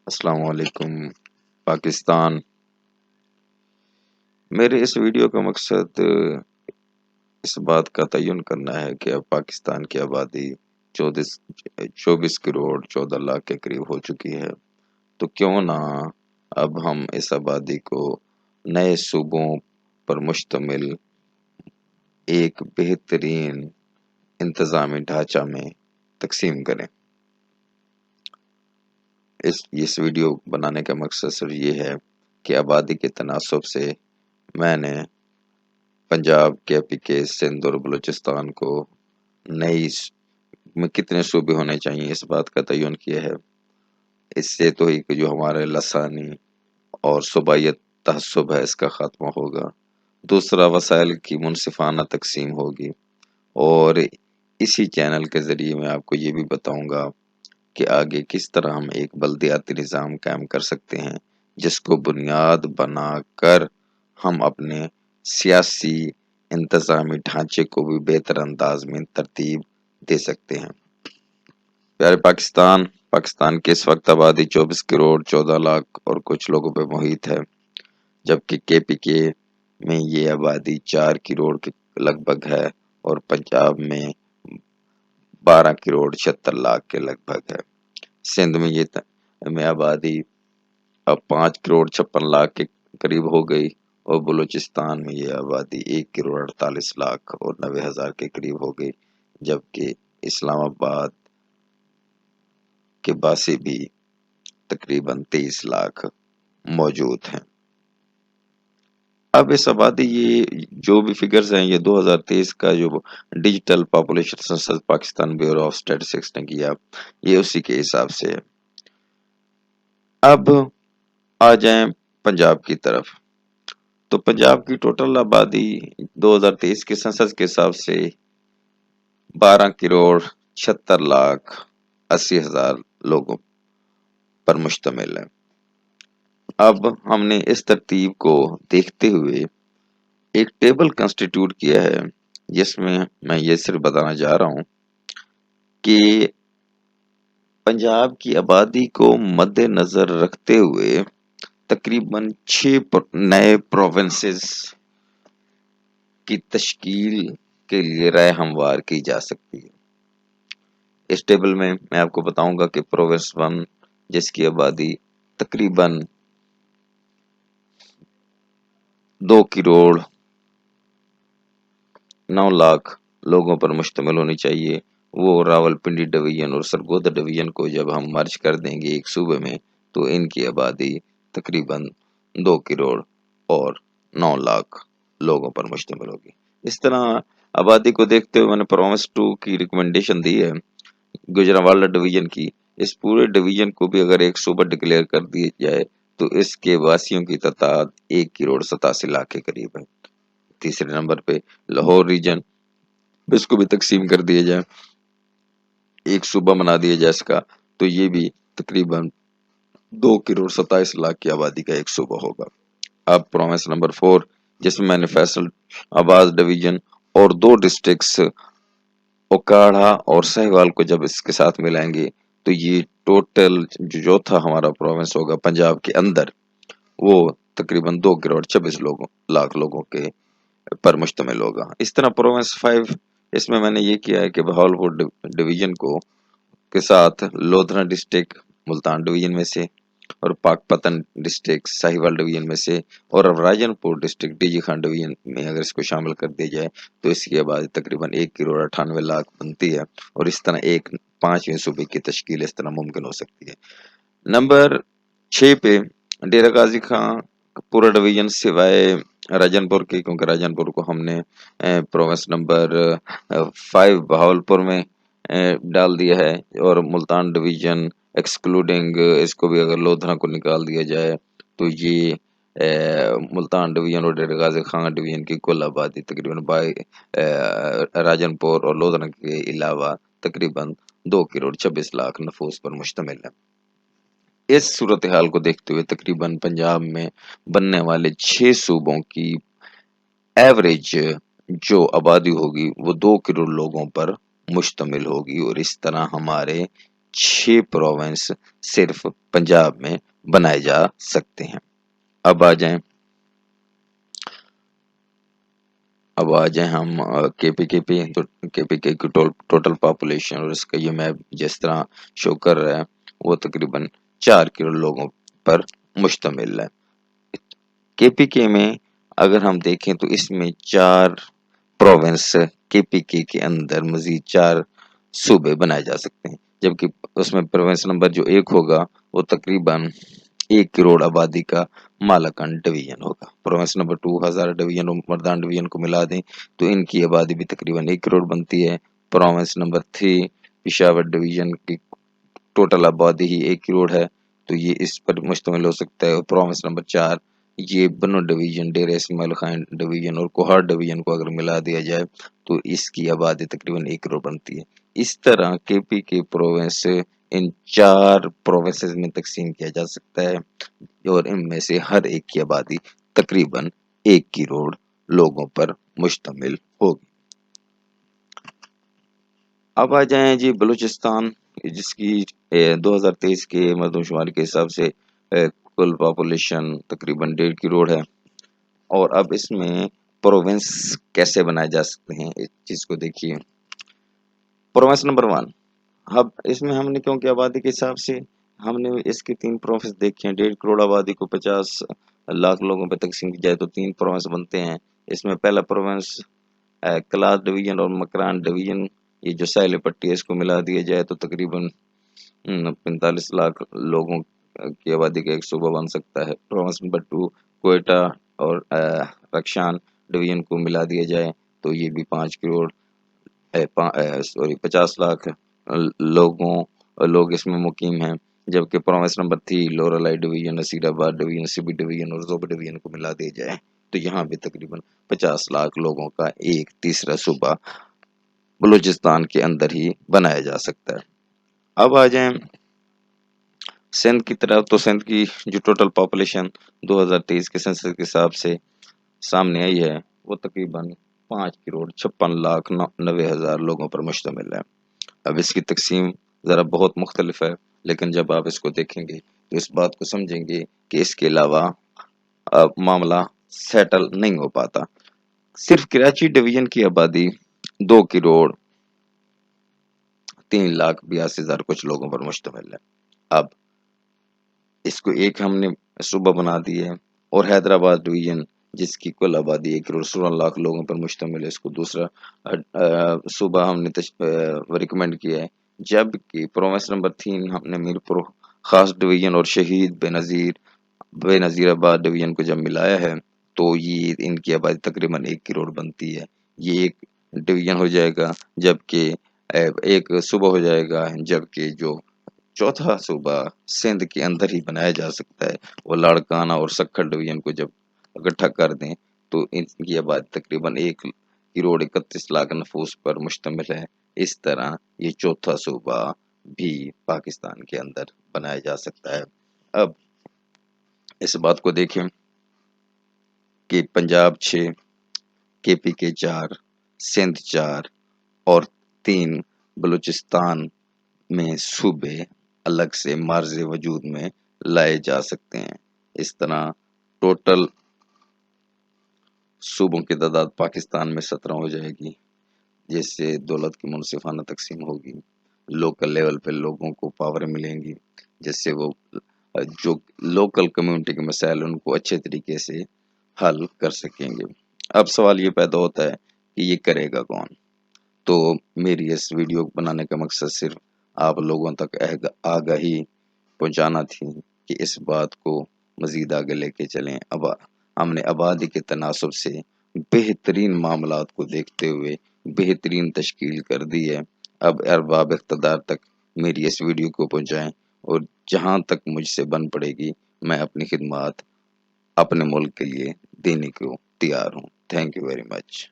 السلام علیکم پاکستان۔ میرے اس ویڈیو کا مقصد اس بات کا تعین کرنا ہے کہ اب پاکستان کی آبادی 24 کروڑ 14 لاکھ کے قریب ہو چکی ہے، تو کیوں نہ اب ہم اس آبادی کو نئے صوبوں پر مشتمل ایک بہترین انتظامی ڈھانچہ میں تقسیم کریں۔ اس ویڈیو بنانے کا مقصد صرف یہ ہے کہ آبادی کے تناسب سے میں نے پنجاب، KPK، سندھ اور بلوچستان کو نئی میں کتنے صوبے ہونے چاہیے اس بات کا تعین کیا ہے۔ اس سے تو ہی کہ جو ہمارے لسانی اور صوبائیت تعصب ہے اس کا خاتمہ ہوگا، دوسرا وسائل کی منصفانہ تقسیم ہوگی، اور اسی چینل کے ذریعے میں آپ کو یہ بھی بتاؤں گا کہ آگے کس طرح ہم ایک بلدیاتی نظام قائم کر سکتے ہیں جس کو بنیاد بنا کر ہم اپنے سیاسی انتظامی ڈھانچے کو بھی بہتر انداز میں ترتیب دے سکتے ہیں۔ پیارے پاکستان کی اس وقت آبادی 24 کروڑ 14 لاکھ اور کچھ لوگوں پہ محیط ہے، جبکہ KPK میں یہ آبادی 4 کروڑ کے لگ بھگ ہے اور پنجاب میں 12 کروڑ 76 لاکھ کے لگ بھگ ہے۔ سندھ میں آبادی اب 5 کروڑ 56 لاکھ کے قریب ہو گئی، اور بلوچستان میں یہ آبادی 1 کروڑ 48 لاکھ اور 90 ہزار کے قریب ہو گئی، جبکہ اسلام آباد کے باسی بھی تقریباً 23 لاکھ موجود ہیں۔ اب اس آبادی یہ جو بھی فگرز ہیں یہ 2023 کا جو digital population سنسس Pakistan bureau of statistics نے کیا، یہ اسی کے حساب سے ہے۔ اب آ جائیں پنجاب کی طرف، تو پنجاب کی ٹوٹل آبادی 2023 کے سنسس کے حساب سے 12 کروڑ 76 لاکھ 80 ہزار لوگوں پر مشتمل ہے۔ اب ہم نے اس ترتیب کو دیکھتے ہوئے ایک ٹیبل کنسٹیٹیوٹ کیا ہے، جس میں میں یہ صرف بتانا چاہ رہا ہوں کہ پنجاب کی آبادی کو مد نظر رکھتے ہوئے تقریباً 6 نئے پروونسز کی تشکیل کے لیے رائے ہموار کی جا سکتی ہے۔ اس ٹیبل میں آپ کو بتاؤں گا کہ پروونس 1 جس کی آبادی تقریباً 2 کروڑ 9 لاکھ لوگوں پر مشتمل ہونی چاہیے، وہ راول پنڈی ڈویژن اور سرگودا ڈویژن کو جب ہم مرج کر دیں گے ایک صوبے میں تو ان کی آبادی تقریباً 2 کروڑ اور 9 لاکھ لوگوں پر مشتمل ہوگی۔ اس طرح آبادی کو دیکھتے ہوئے میں نے پروونس 2 کی ریکمنڈیشن دی ہے، گجرانوالہ ڈویژن کی۔ اس پورے ڈویژن کو بھی اگر ایک صوبہ ڈکلیئر کر دی جائے تو اس کے واسیوں کی تعداد 1 کروڑ 87 لاکھ کے قریب ہے۔ تیسرے نمبر پہ لاہور ریجن، اس کو بھی تقسیم کر دیا جائے، ایک صوبہ بنا دیا جائے اس کا، تو یہ بھی تقریباً 2 کروڑ 27 لاکھ کی آبادی کا ایک صوبہ ہوگا۔ اب پروونس نمبر 4 جس میں نے فیصل آباد ڈویژن اور 2 ڈسٹرکٹس اوکاڑا اور سہیوال کو جب اس کے ساتھ ملائیں گے تو یہ ٹوٹل جو تھا ہمارا پروونس ہوگا پنجاب کے اندر، وہ تقریباً 2 کروڑ 26 لاکھ لوگوں کے پر مشتمل ہوگا۔ اس طرح پروونس 5 اس میں نے یہ کیا ہے کہ بہاولپور ڈویژن کو کے ساتھ لودھنا ڈسٹرکٹ ملتان ڈویژن میں سے، اور پاک پتن ڈسٹرکٹ ساہیوال ڈویژن میں سے، اور اب Rajanpur district D G Khan division میں اگر اس کو شامل کر دیا جائے تو اس کی آبادی تقریباً 1 کروڑ 98 لاکھ بنتی ہے، اور اس طرح ایک 5ویں صوبے کی تشکیل اس طرح ممکن ہو سکتی ہے۔ نمبر 6 پہ ڈیرہ غازی خان پورا ڈویژن سوائے راجن پور کی، کیونکہ راجن پور کو ہم نے پروونس نمبر 5 بہاولپور میں ڈال دیا ہے، اور ملتان ڈویژن ایکسکلوڈنگ اس کو بھی اگر لودھنا کو نکال دیا جائے تو یہ ملتان ڈویژن اور ڈیرہ غازی خان ڈویژن کی کل آبادی تقریباً راجن پور اور لودھنا کے علاوہ تقریباً 2 کروڑ 26 لاکھ نفوس پر مشتمل ہے۔ اس صورتحال کو دیکھتے ہوئے تقریباً پنجاب میں بننے والے 6 صوبوں کی ایوریج جو آبادی ہوگی وہ 2 کروڑ لوگوں پر مشتمل ہوگی، اور اس طرح ہمارے 6 پروونس صرف پنجاب میں بنائے جا سکتے ہیں۔ اب آ جائیں ہم کے پی تو کے پی کے کی ٹوٹل پاپولیشن اور اس کا یہ میپ جس طرح شو کر رہا ہے وہ تقریباً 4 کروڑ لوگوں پر مشتمل ہے۔ کے پی کے میں اگر ہم دیکھیں تو اس میں 4 پروونس کے پی کے اندر مزید 4 صوبے بنائے جا سکتے ہیں، جبکہ اس میں پروونس نمبر جو 1 ہوگا وہ تقریباً 1 کروڑ آبادی کا مالاکنڈ ڈویژن ہوگا۔ پروونس نمبر 2 ہزار ڈویژن اور مردان ڈویژن کو ملا دیں تو ان کی آبادی بھی تقریباً 1 کروڑ بنتی ہے۔ پروونس نمبر 3 پشاور ڈویژن کی ٹوٹل آبادی ہی 1 کروڑ ہے، تو یہ اس پر مشتمل ہو سکتا ہے۔ اور پروونس نمبر 4 یہ بنو ڈویژن، ڈیرہ اسماعیل خان ڈویژن اور کوہاٹ ڈویژن کو اگر ملا دیا جائے تو اس کی آبادی تقریباً 1 کروڑ بنتی ہے۔ اس طرح کے پی کے پروونس ان 4 پروونسز میں تقسیم کیا جا سکتا ہے اور ان میں سے ہر ایک کی آبادی تقریباً 1 کروڑ لوگوں پر مشتمل ہوگی۔ اب آ جائیں جی بلوچستان، جس کی 2023 کے مردم شمار کے حساب سے کل پاپولیشن تقریباً 1.5 کروڑ ہے، اور اب اس میں پروونس کیسے بنائے جا سکتے ہیں اس چیز کو دیکھیے۔ پروونس نمبر 1، اب اس میں ہم نے کیونکہ آبادی کے حساب سے ہم نے اس کے 3 پروونس دیکھے ہیں، 1.5 کروڑ آبادی کو 50 لاکھ لوگوں پہ تقسیم کی جائے تو 3 پروونس بنتے ہیں۔ اس میں پہلا پروونس کلاس ڈویژن اور مکران ڈویژن، یہ جو ساحلی پٹی ہے اس کو ملا دیا جائے تو تقریباً 45 لاکھ لوگوں کی آبادی کا ایک صوبہ بن سکتا ہے۔ پروونس نمبر 2 کوئٹہ اور رکشان ڈویژن کو ملا دیا جائے تو یہ بھی 5 کروڑ 50 لاکھ لوگ اس میں مقیم ہیں، جبکہ province number 3 Loralai division, Nasirabad division, سبی ڈویژن اور زوبا ڈویژن کو ملا دیا جائے تو یہاں بھی تقریباً 50 لاکھ لوگوں کا ایک تیسرا صوبہ بلوچستان کے اندر ہی بنایا جا سکتا ہے۔ اب آ جائیں سندھ کی طرف، تو سندھ کی جو ٹوٹل پاپولیشن 2023 کے سنسس کے حساب سے سامنے آئی ہے وہ تقریباً 5 کروڑ 56 لاکھ 90 ہزار لوگوں پر مشتمل ہے۔ اب اس کی تقسیم ذرا بہت مختلف ہے، لیکن جب آپ اس کو دیکھیں گے تو اس بات کو سمجھیں گے کہ اس کے علاوہ معاملہ سیٹل نہیں ہو پاتا۔ صرف کراچی ڈویژن کی آبادی 2 کروڑ 3 لاکھ 82 ہزار کچھ لوگوں پر مشتمل ہے۔ اب اس کو ایک ہم نے صوبہ بنا دی ہے، اور حیدرآباد ڈویژن جس کی کل آبادی 1 کروڑ 16 لاکھ لوگوں پر مشتمل ہے، اس کو دوسرا صوبہ ہم نے ریکمینڈ کیا ہے۔ جبکہ پروونس نمبر 3 ہم نے میرپور خاص ڈویژن اور شہید بے نظیر آباد ڈویژن کو جب ملایا ہے تو یہ ان کی آبادی تقریباً 1 کروڑ بنتی ہے۔ یہ ایک ڈویژن ہو جائے گا، جبکہ ایک صوبہ ہو جائے گا، جبکہ جو چوتھا صوبہ سندھ کے اندر ہی بنایا جا سکتا ہے وہ لاڑکانہ اور سکھر ڈویژن کو جب اکٹھا کر دیں تو ان کی آبادی تقریباً 1 کروڑ 31 لاکھ نفوس پر مشتمل ہے۔ اس طرح یہ چوتھا صوبہ بھی پاکستان کے اندر بنایا جا سکتا ہے۔ اب اس بات کو دیکھیں کہ پنجاب 6، کے پی کے 4، سندھ 4 اور 3 بلوچستان میں صوبے الگ سے معرض وجود میں لائے جا سکتے ہیں۔ اس طرح ٹوٹل صوبوں کی تعداد پاکستان میں 17 ہو جائے گی، جس سے دولت کی منصفانہ تقسیم ہوگی، لوکل لیول پہ لوگوں کو پاور ملیں گی، جس سے وہ جو لوکل کمیونٹی کے مسائل ان کو اچھے طریقے سے حل کر سکیں گے۔ اب سوال یہ پیدا ہوتا ہے کہ یہ کرے گا کون؟ تو میری اس ویڈیو بنانے کا مقصد صرف آپ لوگوں تک آگاہی پہنچانا تھی کہ اس بات کو مزید آگے لے کے چلیں۔ اب ہم نے آبادی کے تناسب سے بہترین معاملات کو دیکھتے ہوئے بہترین تشکیل کر دی ہے۔ اب ارباب اقتدار تک میری اس ویڈیو کو پہنچائیں، اور جہاں تک مجھ سے بن پڑے گی میں اپنی خدمات اپنے ملک کے لیے دینے کو تیار ہوں۔ Thank you very much.